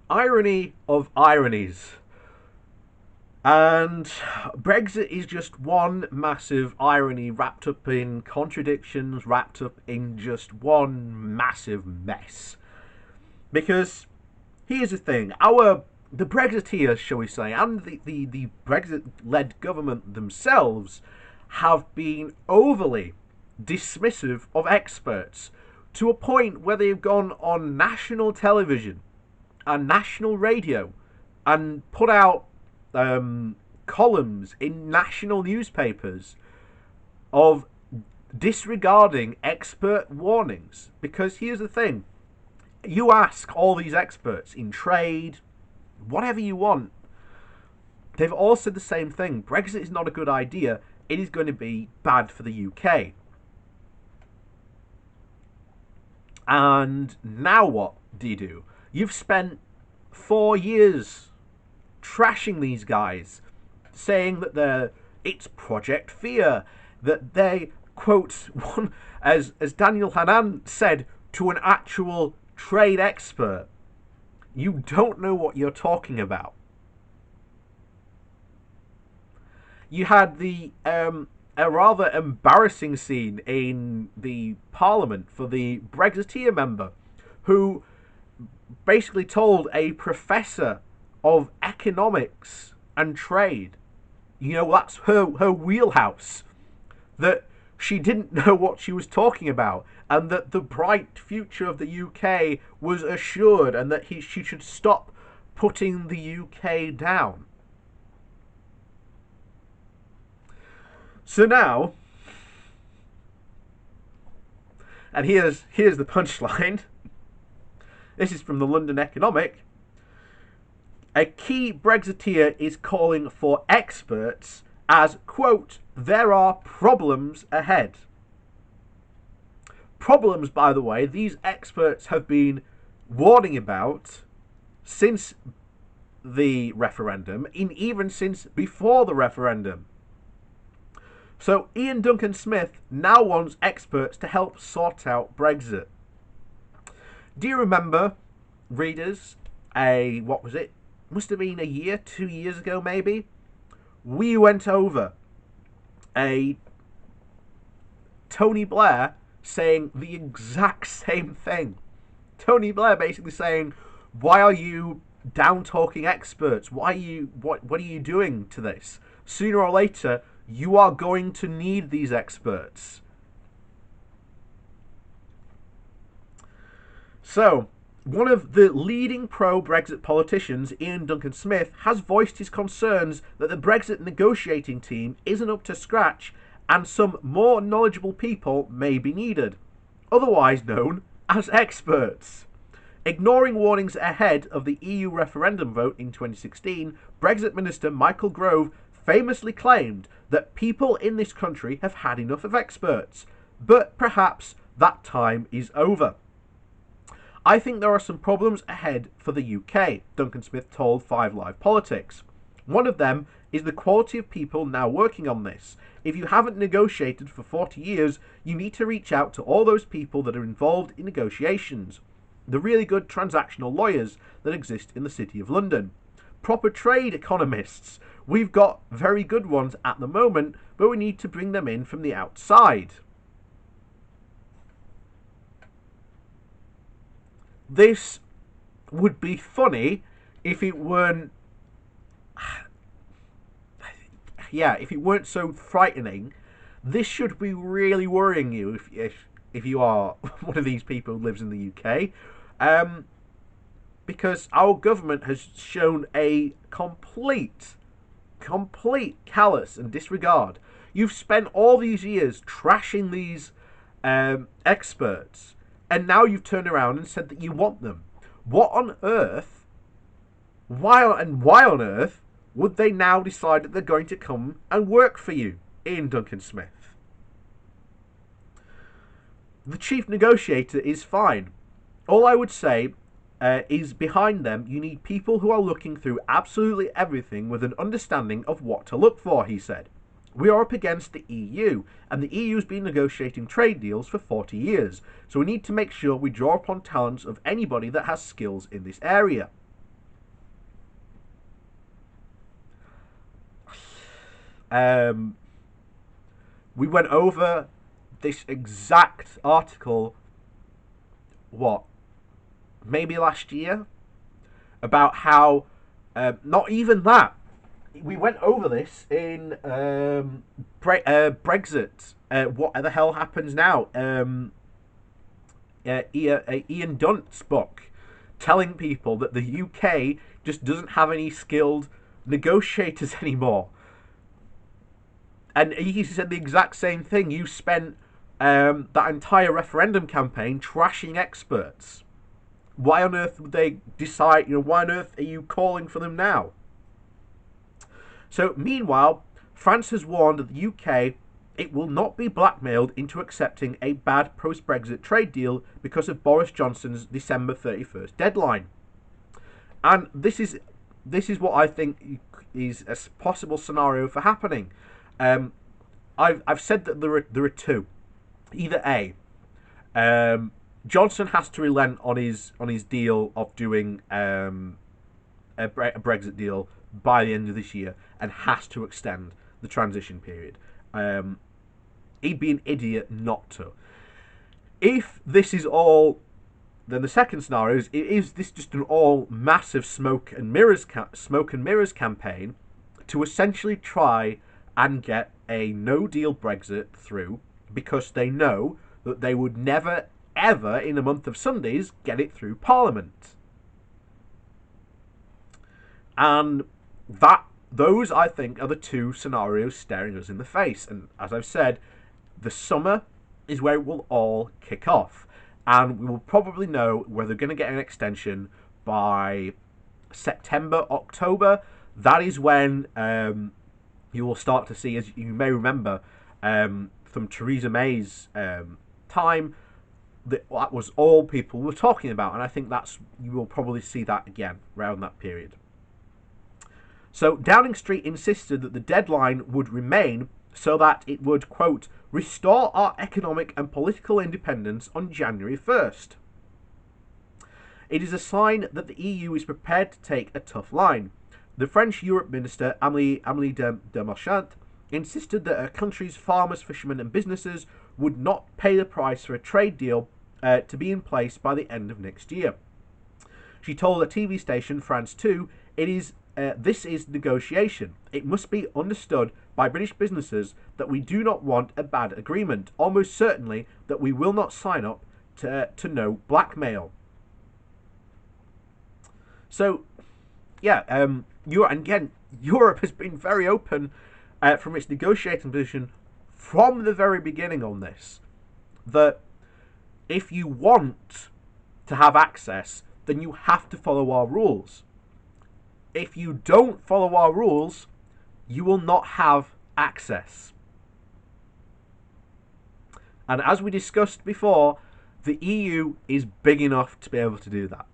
Irony of ironies. And Brexit is just one massive irony wrapped up in contradictions, wrapped up in just one massive mess. Because here's the thing, the Brexiteers, shall we say, and the Brexit-led government themselves have been overly dismissive of experts to a point where they've gone on national television and national radio and put out columns in national newspapers of disregarding expert warnings. Because here's the thing, you ask all these experts in trade, whatever you want, they've all said the same thing. Brexit is not a good idea. It is going to be bad for the UK. And now what do you do? You've spent 4 years trashing these guys, saying that it's Project Fear, that they, quote, one, as Daniel Hannan said to an actual trade expert, you don't know what you're talking about. You had a rather embarrassing scene in the Parliament for the Brexiteer member who basically told a professor of economics and trade, that's her wheelhouse, that she didn't know what she was talking about, and that the bright future of the UK was assured, and that she should stop putting the UK down. So now, and here's the punchline. This is from the London Economic. A key Brexiteer is calling for experts as, quote, there are problems ahead. Problems, by the way, these experts have been warning about since the referendum, and even since before the referendum. So Iain Duncan-Smith now wants experts to help sort out Brexit. Do you remember, readers, what was it? Must have been a year, 2 years ago maybe? We went over a Tony Blair saying the exact same thing. Tony Blair basically saying, why are you down-talking experts? What are you doing to this? Sooner or later, you are going to need these experts. So, one of the leading pro-Brexit politicians, Iain Duncan-Smith, has voiced his concerns that the Brexit negotiating team isn't up to scratch and some more knowledgeable people may be needed, otherwise known as experts. Ignoring warnings ahead of the EU referendum vote in 2016, Brexit Minister Michael Gove famously claimed that people in this country have had enough of experts, but perhaps that time is over. I think there are some problems ahead for the UK, Duncan-Smith told 5 Live Politics. One of them is the quality of people now working on this. If you haven't negotiated for 40 years, you need to reach out to all those people that are involved in negotiations. The really good transactional lawyers that exist in the City of London. Proper trade economists. We've got very good ones at the moment, but we need to bring them in from the outside. This would be funny if it weren't if it weren't so frightening. This should be really worrying you if you are one of these people who lives in the UK, because our government has shown a complete callous and disregard. You've spent all these years trashing these experts, and now you've turned around and said that you want them. What on earth? Why on earth would they now decide that they're going to come and work for you, Iain Duncan-Smith? The chief negotiator is fine. All I would say is behind them you need people who are looking through absolutely everything with an understanding of what to look for, he said. We are up against the EU, and the EU's been negotiating trade deals for 40 years, so we need to make sure we draw upon talents of anybody that has skills in this area. we went over this exact article, what, maybe last year, about how, not even that, we went over this in Brexit. What the hell happens now? Iain Dunt's book, telling people that the UK just doesn't have any skilled negotiators anymore. And he said the exact same thing. You spent that entire referendum campaign trashing experts. Why on earth would they decide? Why on earth are you calling for them now? So, meanwhile, France has warned that the UK it will not be blackmailed into accepting a bad post-Brexit trade deal because of Boris Johnson's December 31st deadline. And this is what I think is a possible scenario for happening. I've said that there are two. Either A, Johnson has to relent on his deal of doing a Brexit deal by the end of this year and has to extend the transition period. He'd be an idiot not to. If this is all, then the second scenario is this just an all massive smoke and mirrors campaign to essentially try and get a no deal Brexit through, because they know that they would never ever in a month of Sundays get it through Parliament. And those, I think, are the two scenarios staring us in the face. And as I've said, the summer is where it will all kick off. And we will probably know whether they're going to get an extension by September, October. That is when you will start to see, as you may remember, from Theresa May's time, that was all people were talking about. And I think you will probably see that again around that period. So Downing Street insisted that the deadline would remain so that it would, quote, restore our economic and political independence on January 1st. It is a sign that the EU is prepared to take a tough line. The French Europe Minister, Amélie de Marchand, insisted that her country's farmers, fishermen and businesses would not pay the price for a trade deal to be in place by the end of next year. She told a TV station, France 2, this is negotiation. It must be understood by British businesses that we do not want a bad agreement. Almost certainly that we will not sign up to no blackmail. So, yeah, Europe has been very open from its negotiating position from the very beginning on this. That if you want to have access, then you have to follow our rules. If you don't follow our rules, you will not have access. And as we discussed before, the EU is big enough to be able to do that.